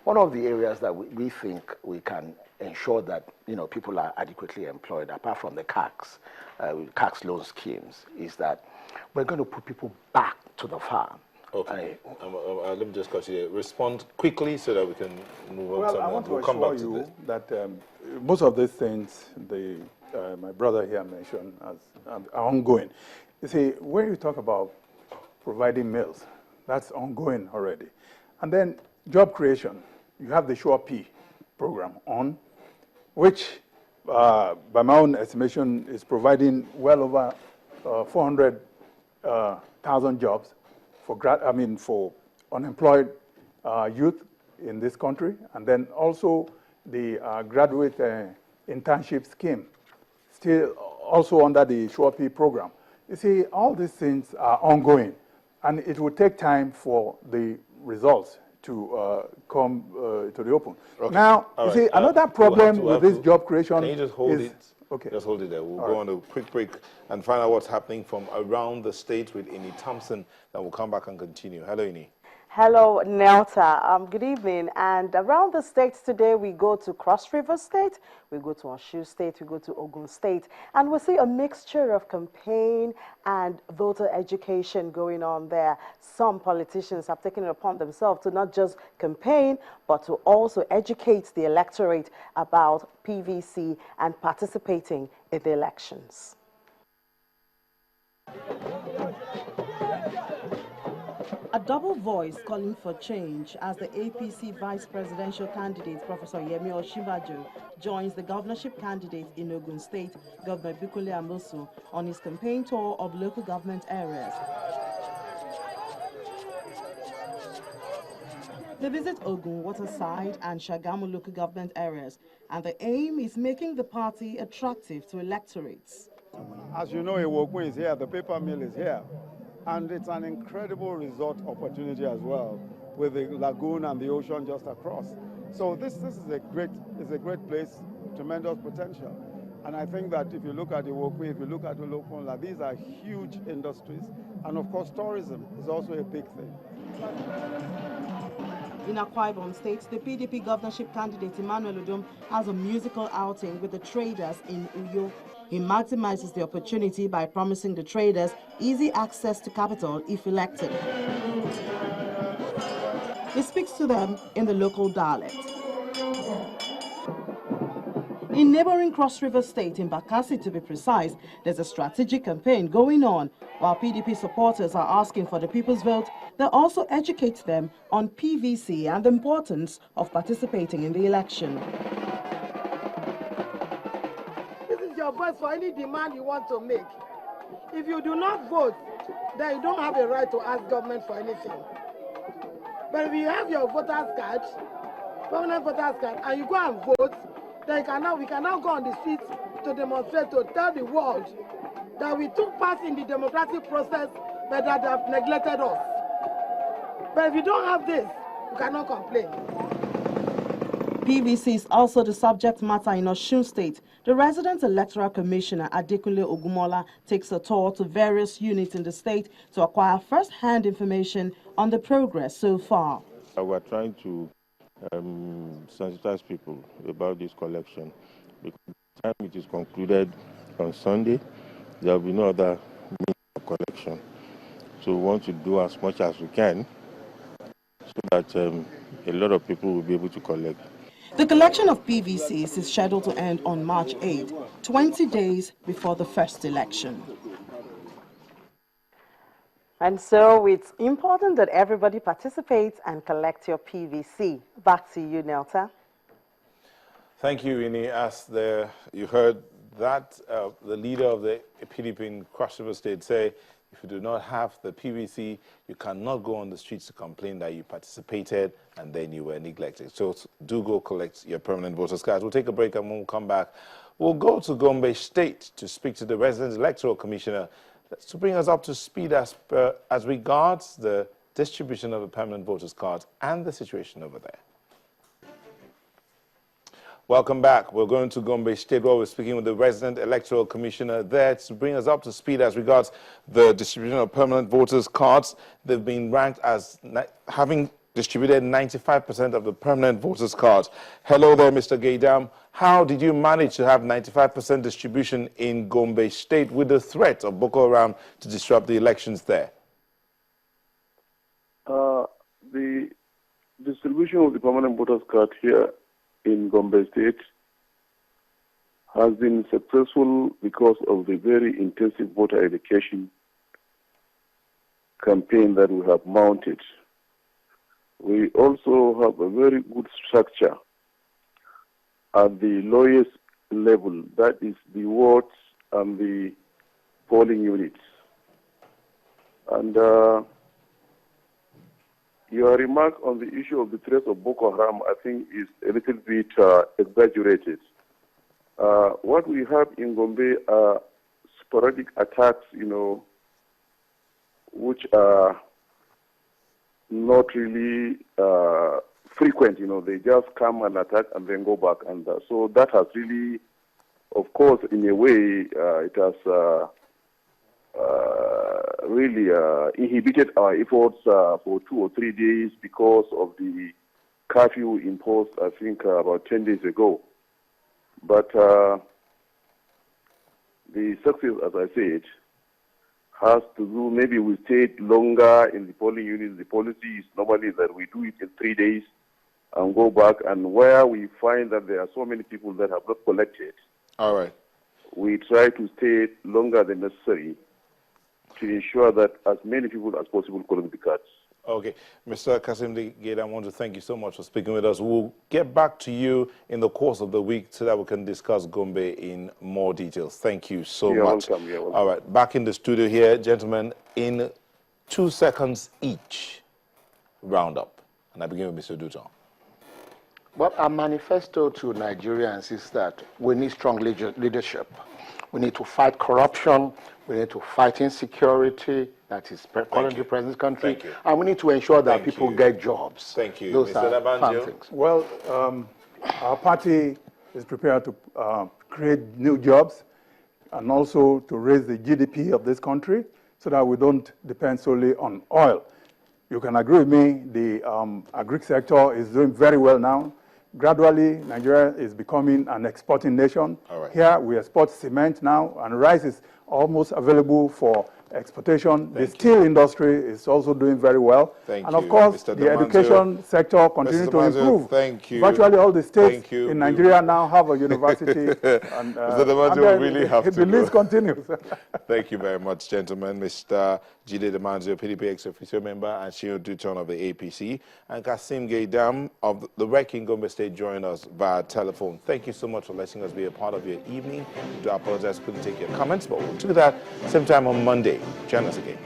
one of the areas that we think we can ensure that people are adequately employed, apart from the CACS loan schemes, is that we're going to put people back to the farm. Okay. Let me just cut you there. Respond quickly so that we can move on. Well, I want to assure you that most of these things my brother here mentioned are ongoing. You see, when you talk about providing meals, that's ongoing already. And then job creation, you have the Sure P program which, by my own estimation, is providing well over 400,000 jobs for unemployed youth in this country, and then also the graduate internship scheme, still also under the Sure P program. You see, all these things are ongoing, and it will take time for the results to come to the open. Okay. Now, you see, another problem with this job creation. Can you just hold it? Okay. Just hold it there. We'll go on a quick break and find out what's happening from around the state with Ini Thompson. Then we'll come back and continue. Hello, Ini. Hello, Nelta. Good evening. And around the states today, we go to Cross River State, we go to Osun State, we go to Ogun State, and we see a mixture of campaign and voter education going on there. Some politicians have taken it upon themselves to not just campaign, but to also educate the electorate about PVC and participating in the elections. A double voice calling for change as the APC vice presidential candidate, Professor Yemi Osinbajo, joins the governorship candidate in Ogun State, Governor Bukule Amosu, on his campaign tour of local government areas. They visit Ogun, Waterside, and Shagamu local government areas, and the aim is making the party attractive to electorates. As you know, Iwogun is here, the paper mill is here. And it's an incredible resort opportunity as well, with the lagoon and the ocean just across. So this is a great place, tremendous potential. And I think that if you look at Iwogun, if you look at Olokunla, these are huge industries. And of course, tourism is also a big thing. In Akwa Ibom State, the PDP governorship candidate Emmanuel Udom has a musical outing with the traders in Uyo. He maximizes the opportunity by promising the traders easy access to capital if elected. He speaks to them in the local dialect. In neighboring Cross River State, in Bakassi to be precise, there's a strategic campaign going on. While PDP supporters are asking for the people's vote, they also educate them on PVC and the importance of participating in the election. Your voice for any demand you want to make. If you do not vote, then you don't have a right to ask government for anything. But if you have your voter's card, permanent voter's card, and you go and vote, then we can now go on the streets to demonstrate, to tell the world that we took part in the democratic process, but that they have neglected us. But if you don't have this, you cannot complain. PVC is also the subject matter in Osun State. The resident electoral commissioner, Adekunle Ogumola, takes a tour to various units in the state to acquire first-hand information on the progress so far. We're trying to sensitize people about this collection. Because by the time it is concluded on Sunday, there will be no other means of collection. So we want to do as much as we can so that a lot of people will be able to collect. The collection of PVCs is scheduled to end on March 8, 20 days before the first election. And so it's important that everybody participates and collect your PVC. Back to you, Nelta. Thank you, Ini. As you heard that, the leader of the PDP in Cross River State say, if you do not have the PVC, you cannot go on the streets to complain that you participated and then you were neglected. So do go collect your permanent voter's cards. We'll take a break, and when we come back, we'll go to Gombe State to speak to the resident electoral commissioner to bring us up to speed as regards the distribution of the permanent voter's cards and the situation over there. Welcome back. We're going to Gombe State where we're speaking with the resident electoral commissioner there to bring us up to speed as regards the distribution of permanent voters' cards. They've been ranked as having distributed 95% of the permanent voters' cards. Hello there, Mr. Gaydam. How did you manage to have 95% distribution in Gombe State with the threat of Boko Haram to disrupt the elections there? The distribution of the permanent voters' card here in Gombe State has been successful because of the very intensive voter education campaign that we have mounted. We also have a very good structure at the lowest level, that is the wards and the polling units. And your remark on the issue of the threat of Boko Haram, I think, is a little bit exaggerated. What we have in Gombe are sporadic attacks, which are not really frequent. They just come and attack and then go back. And so that has really, of course, in a way, it has really inhibited our efforts for 2 or 3 days because of the curfew imposed, I think, about 10 days ago. But the success, as I said, has to do, maybe we stayed longer in the polling units. The policy is normally that we do it in 3 days and go back. And where we find that there are so many people that have not collected, all right, we try to stay longer than necessary to ensure that as many people as possible collect the cards. Okay. Mr. Kasim Gate, I want to thank you so much for speaking with us. We'll get back to you in the course of the week so that we can discuss Gombe in more details. Thank you so much. Welcome. You're welcome. All right. Back in the studio here, gentlemen, in 2 seconds each, round up. And I begin with Mr. Duton. Well, our manifesto to Nigerians is that we need strong leadership. We need to fight corruption. We need to fight insecurity that is currently present in this country. And we need to ensure that people get jobs. Thank you. Those Mr. are fun things. Well, our party is prepared to create new jobs and also to raise the GDP of this country so that we don't depend solely on oil. You can agree with me, the agri sector is doing very well now. Gradually, Nigeria is becoming an exporting nation. All right. Here, we export cement now, and rice is almost available for exportation. The steel industry is also doing very well. Thank and you. of course, Mr. the education sector continues to improve. Thank you. Virtually all the states in Nigeria now have a university. And, Mr. really have to the list continues. Thank you very much, gentlemen. Mr. Jide Damanzio, PDP ex-officio member, and Shio Duton of the APC, and Kasim Gaydam of the REC in Gombe State joined us via telephone. Thank you so much for letting us be a part of your evening. I do apologize, couldn't take your comments, but we'll do that same time on Monday. Join us again.